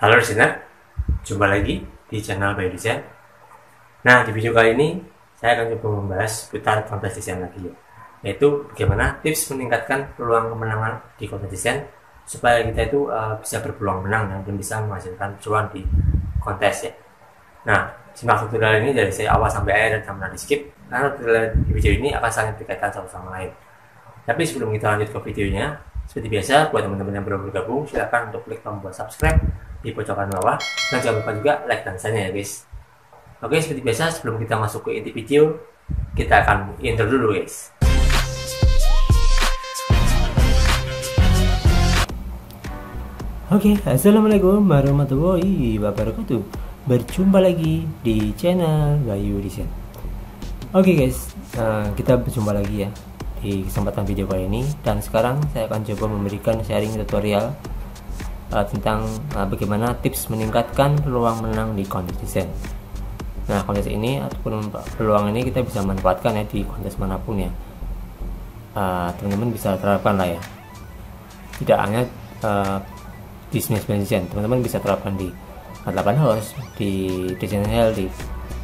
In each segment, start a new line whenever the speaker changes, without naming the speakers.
Halo listener, jumpa lagi di channel By Design. Nah, di video kali ini saya akan coba membahas seputar kontes desain lagi ya, yaitu bagaimana tips meningkatkan peluang kemenangan di kontes desain supaya kita itu bisa berpeluang menang dan bisa menghasilkan cuan di kontes ya. Nah, simak tutorial ini dari saya awal sampai akhir dan jangan di skip karena tutorial di video ini akan sangat berkaitan satu sama lain. Tapi sebelum kita lanjut ke videonya, seperti biasa buat teman-teman yang belum bergabung, silahkan untuk klik tombol subscribe di pojokan bawah dan jangan lupa juga like dan share ya guys. Oke, seperti biasa sebelum kita masuk ke inti video, kita akan intro dulu guys.
Oke, assalamualaikum warahmatullahi wabarakatuh. Berjumpa lagi di channel Bayu Design. Oke guys, kita berjumpa lagi ya di kesempatan video kali ini, dan sekarang saya akan coba memberikan sharing tutorial tentang bagaimana tips meningkatkan peluang menang di kontes desain. Nah, kontes ini ataupun peluang ini kita bisa manfaatkan ya di kontes manapun ya. Teman-teman bisa terapkan lah ya. Tidak hanya di desain, teman-teman bisa terapkan di Mat8 House, di Design Hell, di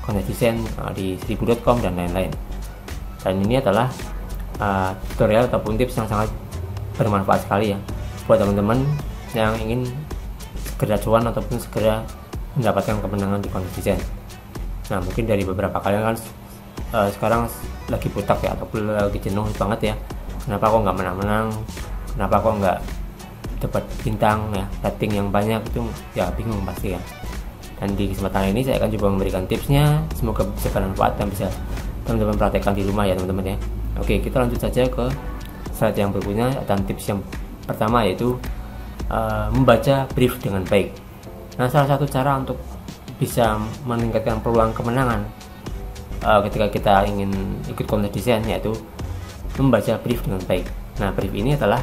kontes desain, di seribu.com dan lain-lain. Dan ini adalah tutorial ataupun tips yang sangat bermanfaat sekali ya buat teman-teman yang ingin segera cuan ataupun segera mendapatkan kemenangan di kontes desain. Nah, mungkin dari beberapa kalian kan sekarang lagi butak ya ataupun lagi jenuh banget ya, kenapa kok nggak menang-menang, kenapa kok nggak dapat bintang ya, rating yang banyak, itu ya bingung pasti ya. Dan di kesempatan ini saya akan coba memberikan tipsnya, semoga bisa bermanfaat dan bisa teman-teman praktekkan di rumah ya teman-teman ya. Oke, kita lanjut saja ke slide yang berikutnya, dan tips yang pertama yaitu membaca brief dengan baik. Nah, salah satu cara untuk bisa meningkatkan peluang kemenangan ketika kita ingin ikut kontes desain yaitu membaca brief dengan baik. Nah, brief ini adalah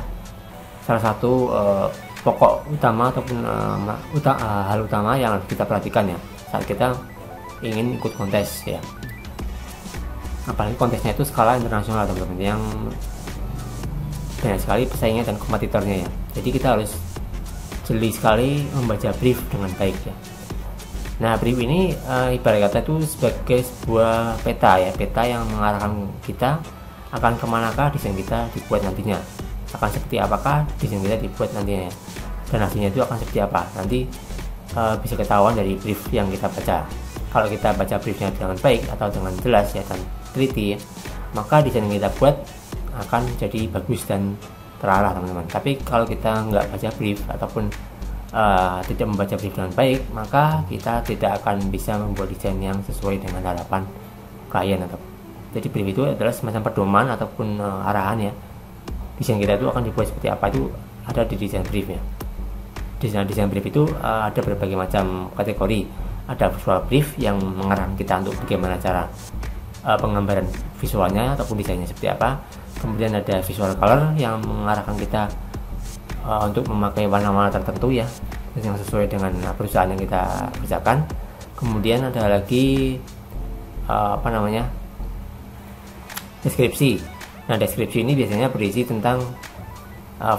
salah satu pokok utama ataupun hal utama yang harus kita perhatikan ya saat kita ingin ikut kontes ya. Apalagi kontesnya itu skala internasional teman-teman, yang banyak sekali pesaingnya dan kompetitornya ya. Jadi kita harus jeli sekali membaca brief dengan baik ya. Nah, brief ini ibarat kata itu sebagai sebuah peta ya, peta yang mengarahkan kita akan kemanakah desain kita dibuat nantinya, akan seperti apakah desain kita dibuat nantinya, dan hasilnya itu akan seperti apa nanti bisa ketahuan dari brief yang kita baca. Kalau kita baca briefnya dengan baik atau dengan jelas ya dan teliti, maka desain yang kita buat akan jadi bagus dan terarah teman-teman. Tapi kalau kita nggak baca brief ataupun tidak membaca brief dengan baik, maka kita tidak akan bisa membuat desain yang sesuai dengan harapan klien. Jadi brief itu adalah semacam pedoman ataupun arahan ya, desain kita itu akan dibuat seperti apa itu ada di desain brief ya. Desain brief itu ada berbagai macam kategori. Ada visual brief yang mengarahkan kita untuk bagaimana cara penggambaran visualnya ataupun desainnya seperti apa. Kemudian ada visual color yang mengarahkan kita untuk memakai warna-warna tertentu ya, yang sesuai dengan perusahaan yang kita kerjakan. Kemudian ada lagi deskripsi. Nah, deskripsi ini biasanya berisi tentang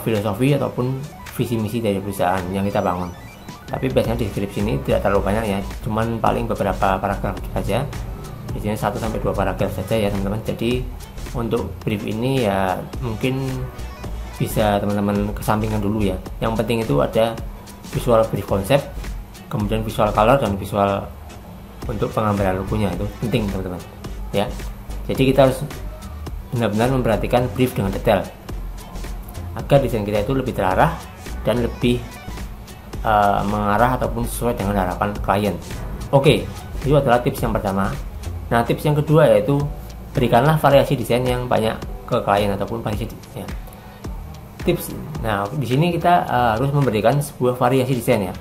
filosofi ataupun visi misi dari perusahaan yang kita bangun. Tapi biasanya deskripsi ini tidak terlalu banyak ya, cuman paling beberapa paragraf saja, biasanya 1-2 paragraf saja ya teman-teman. Jadi untuk brief ini ya mungkin bisa teman-teman kesampingkan dulu ya. Yang penting itu ada visual brief konsep, kemudian visual color dan visual untuk penggambaran logonya, itu penting teman-teman ya. Jadi kita harus benar-benar memperhatikan brief dengan detail agar desain kita itu lebih terarah dan lebih mengarah ataupun sesuai dengan harapan klien. Oke, itu adalah tips yang pertama. Nah, tips yang kedua yaitu berikanlah variasi desain yang banyak ke klien ataupun variasi ya. Tips. Nah, di sini kita harus memberikan sebuah variasi desain ya.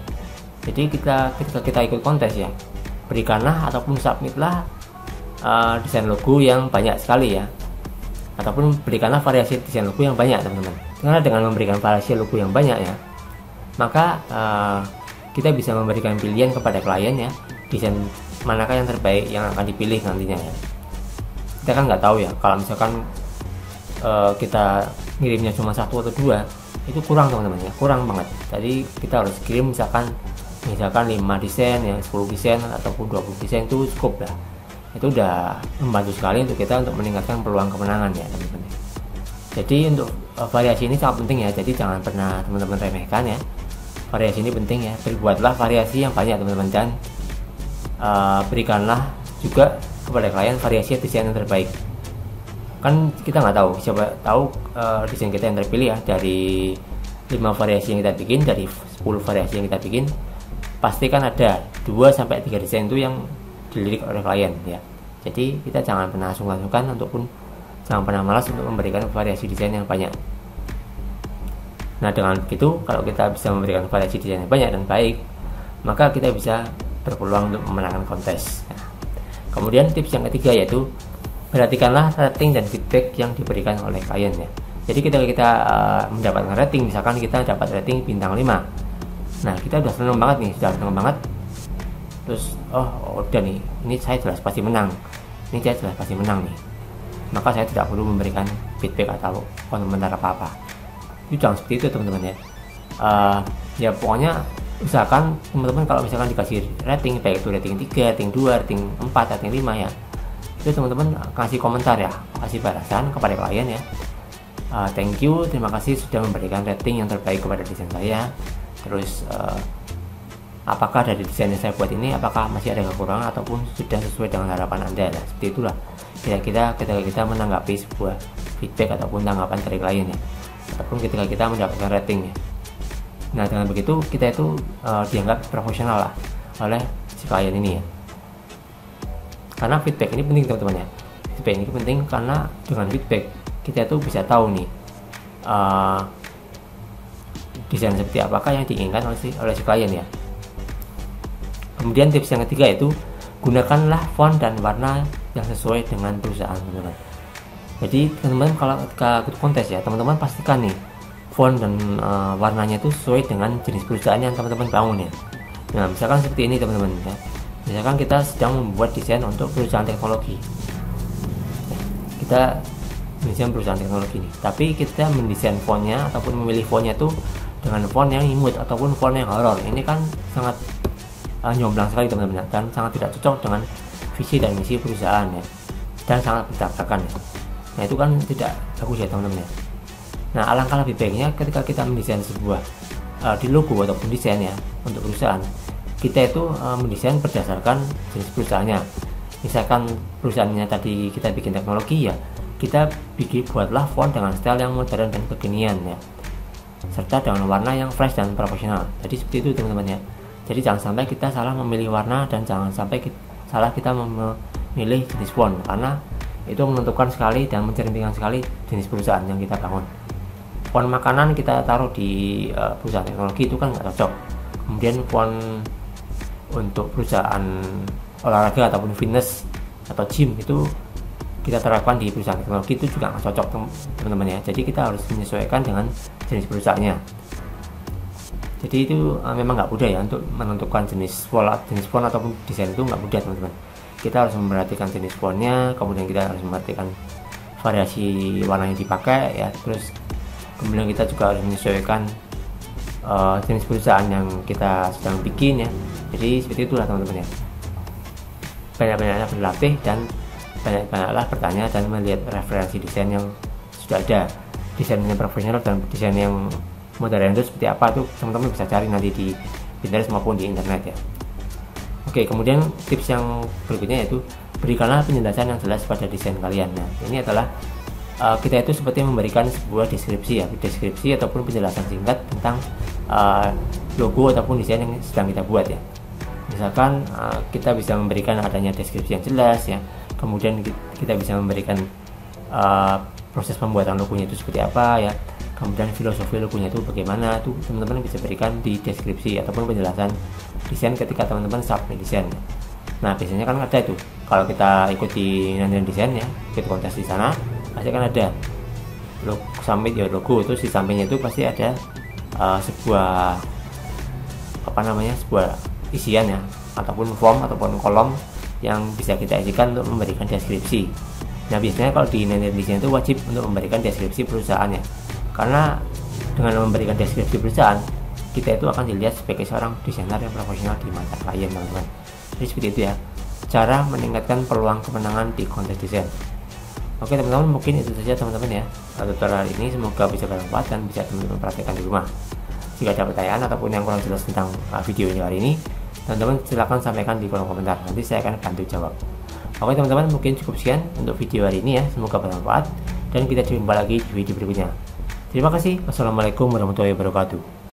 Jadi ketika kita ikut kontes ya, berikanlah ataupun submitlah desain logo yang banyak sekali ya, ataupun berikanlah variasi desain logo yang banyak teman-teman. Karena dengan memberikan variasi logo yang banyak ya, maka kita bisa memberikan pilihan kepada klien ya, desain manakah yang terbaik yang akan dipilih nantinya ya. Kita kan nggak tahu ya, kalau misalkan kita ngirimnya cuma 1 atau 2, itu kurang teman-teman ya, kurang banget. Jadi kita harus kirim misalkan misalkan 5 desain ya, 10 desain ataupun 20 desain itu cukup lah. Itu udah membantu sekali untuk kita untuk meningkatkan peluang kemenangan ya teman-teman. Jadi untuk variasi ini sangat penting ya, jadi jangan pernah teman-teman remehkan ya. Variasi ini penting ya, berbuatlah variasi yang banyak teman-teman, dan berikanlah juga kepada klien variasi desain yang terbaik. Kan kita nggak tahu, siapa tahu desain kita yang terpilih ya, dari 5 variasi yang kita bikin, dari 10 variasi yang kita bikin, pasti kan ada 2-3 desain itu yang dilirik oleh klien ya. Jadi kita jangan pernah sungkan-sungkan ataupun jangan pernah malas untuk memberikan variasi desain yang banyak. Nah dengan begitu, kalau kita bisa memberikan variasi desain yang banyak dan baik, maka kita bisa berpeluang untuk memenangkan kontes. Nah, kemudian tips yang ketiga yaitu perhatikanlah rating dan feedback yang diberikan oleh klien ya. Jadi ketika kita mendapatkan rating, misalkan kita dapat rating bintang 5, nah kita udah senang banget nih, terus udah nih, ini saya jelas pasti menang, nih, maka saya tidak perlu memberikan feedback atau komentar apa-apa. Itu jangan seperti itu teman-teman ya. Ya pokoknya usahakan teman-teman kalau misalkan dikasih rating, baik itu rating 3, rating 2, rating 4, rating 5 ya, itu teman-teman kasih komentar ya, kasih balasan kepada klien ya. Thank you, terima kasih sudah memberikan rating yang terbaik kepada desain saya. Terus apakah dari desain yang saya buat ini, apakah masih ada kekurangan ataupun sudah sesuai dengan harapan Anda. Nah, seperti itulah kira-kira ketika kita menanggapi sebuah feedback ataupun tanggapan dari klien ya, ataupun ketika kita mendapatkan rating ya. Nah dengan begitu kita itu dianggap profesional lah oleh si klien ini ya. Karena feedback ini penting teman-teman ya. Feedback ini penting karena dengan feedback kita itu bisa tahu nih desain seperti apakah yang diinginkan oleh si klien ya. Kemudian tips yang ketiga yaitu gunakanlah font dan warna yang sesuai dengan perusahaan teman-teman. Jadi teman-teman kalau ketika ikut kontes ya, teman-teman pastikan nih font dan warnanya itu sesuai dengan jenis perusahaan yang teman-teman bangun ya. Nah misalkan seperti ini teman-teman ya. Misalkan kita sedang membuat desain untuk perusahaan teknologi, kita mendesain perusahaan teknologi ini, tapi kita mendesain fontnya ataupun memilih fontnya itu dengan font yang imut ataupun font yang horor. Ini kan sangat nyomblang sekali teman-teman, dan sangat tidak cocok dengan visi dan misi perusahaan ya, dan sangat berantakan ya. Nah itu kan tidak bagus ya teman-teman ya. Nah alangkah lebih baiknya ketika kita mendesain sebuah di logo ataupun desain ya untuk perusahaan, kita itu mendesain berdasarkan jenis perusahaannya. Misalkan perusahaannya tadi kita bikin teknologi ya, kita buatlah font dengan style yang modern dan kekinian ya, serta dengan warna yang fresh dan profesional. Jadi seperti itu teman-teman ya. Jadi jangan sampai kita salah memilih warna, dan jangan sampai salah kita memilih jenis font, karena itu menentukan sekali dan mencerminkan sekali jenis perusahaan yang kita bangun. Font makanan kita taruh di perusahaan teknologi itu kan nggak cocok. Kemudian font untuk perusahaan olahraga ataupun fitness atau gym itu kita terapkan di perusahaan teknologi, itu juga nggak cocok teman-teman ya. Jadi kita harus menyesuaikan dengan jenis perusahaannya. Jadi itu memang nggak mudah ya untuk menentukan jenis font ataupun desain, itu nggak mudah teman-teman. Kita harus memperhatikan jenis fontnya, kemudian kita harus memperhatikan variasi warna yang dipakai ya, terus kemudian kita juga harus menyesuaikan jenis perusahaan yang kita sedang bikin ya. Jadi seperti itulah teman-teman ya. Banyak-banyaklah berlatih dan banyak-banyaklah bertanya dan melihat referensi desain yang sudah ada, desain yang profesional dan desain yang modern itu seperti apa, tuh teman-teman bisa cari nanti di Pinterest maupun di internet ya. Oke, kemudian tips yang berikutnya yaitu berikanlah penjelasan yang jelas pada desain kalian. Nah ini adalah kita itu seperti memberikan sebuah deskripsi ataupun penjelasan singkat tentang logo ataupun desain yang sedang kita buat ya. Misalkan kita bisa memberikan adanya deskripsi yang jelas ya, kemudian kita bisa memberikan proses pembuatan logonya itu seperti apa ya, kemudian filosofi logonya itu bagaimana, tuh teman-teman bisa berikan di deskripsi ataupun penjelasan desain ketika teman-teman submit desain. Nah biasanya kan ada itu, kalau kita ikuti nanti desain ya, ikut kontes di sana pasti kan ada submit ya logo, itu di sampingnya itu pasti ada sebuah sebuah isian ya, ataupun form ataupun kolom yang bisa kita isikan untuk memberikan deskripsi. Nah biasanya kalau di desain itu wajib untuk memberikan deskripsi perusahaan ya, karena dengan memberikan deskripsi perusahaan kita itu akan dilihat sebagai seorang desainer yang profesional di mata klien, teman-teman. Jadi seperti itu ya, cara meningkatkan peluang kemenangan di kontes desain. Oke teman-teman, mungkin itu saja teman-teman ya tutorial ini, semoga bisa bermanfaat dan bisa teman-teman praktekkan di rumah. Jika ada pertanyaan ataupun yang kurang jelas tentang video ini hari ini, teman-teman silahkan sampaikan di kolom komentar, nanti saya akan bantu jawab. Oke teman-teman, mungkin cukup sekian untuk video hari ini ya, semoga bermanfaat dan kita jumpa lagi di video berikutnya. Terima kasih. Wassalamualaikum warahmatullahi wabarakatuh.